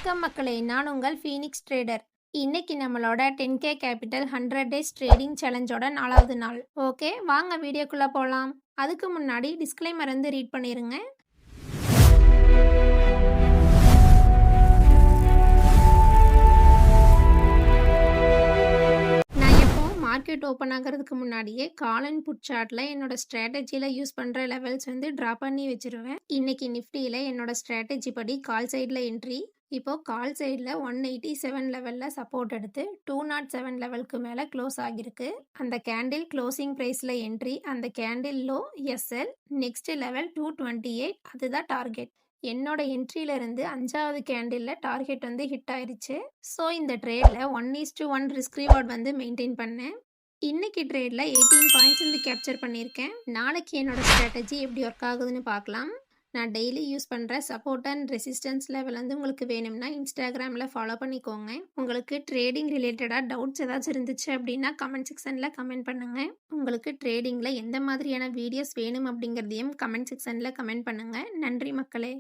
வணக்கம் மக்களே, நான் உங்கள் ஃபீனிக்ஸ் ட்ரேடர். இன்னைக்கு நம்மளோட 10K கேபிட்டல் 100 டேஸ் ட்ரேடிங் சேலஞ்சோட 4வது நாள். ஓகே, வாங்க வீடியோக்குள்ள போகலாம். அதுக்கு முன்னாடி டிஸ்க்ளைமர் வந்து ரீட் பண்ணிருங்க. மார்க்கெட் ஓப்பன் ஆகிறதுக்கு முன்னாடியே கால் அண்ட் புட் சார்ட்டில் என்னோட ஸ்ட்ராட்டஜியில் யூஸ் பண்ணுற லெவல்ஸ் வந்து ட்ரா பண்ணி வச்சுருவேன். இன்னைக்கு நிஃப்டியில் என்னோட ஸ்ட்ராட்டஜி படி கால் சைடில் என்ட்ரி. இப்போது கால் சைடில் 187 லெவலில் சப்போர்ட் எடுத்து 207 லெவலுக்கு மேலே க்ளோஸ் ஆகிருக்கு. அந்த கேண்டில் க்ளோசிங் ப்ரைஸில் என்ட்ரி, அந்த candle low SL, next level 228, அதுதான் டார்கெட். என்னோட என்ட்ரியிலேருந்து 5வது கேண்டிலில் டார்கெட் வந்து ஹிட் ஆயிடுச்சு. ஸோ இந்த ட்ரேடில் 1:1 ரிஸ்க் ரிவார்ட் வந்து மெயின்டைன் பண்ணேன். இன்னைக்கு ட்ரேடில் 18 பாயிண்ட்ஸ் வந்து கேப்சர் பண்ணியிருக்கேன். நாளைக்கு என்னோட ஸ்ட்ராட்டஜி எப்படி ஒர்க் ஆகுதுன்னு பார்க்கலாம். நான் டெய்லி யூஸ் பண்ணுற சப்போர்ட் அண்ட் ரெசிஸ்டன்ஸ் லெவல் வந்து உங்களுக்கு வேணும்னா இன்ஸ்டாகிராமில் ஃபாலோ பண்ணிக்கோங்க. உங்களுக்கு ட்ரேடிங் ரிலேட்டடாக டவுட்ஸ் ஏதாச்சும் இருந்துச்சு அப்படின்னா கமெண்ட் செக்ஷனில் கமெண்ட் பண்ணுங்கள். உங்களுக்கு ட்ரேடிங்கில் எந்த மாதிரியான வீடியோஸ் வேணும் அப்படிங்கிறதையும் கமெண்ட் செக்ஷனில் கமெண்ட் பண்ணுங்கள். நன்றி மக்களே.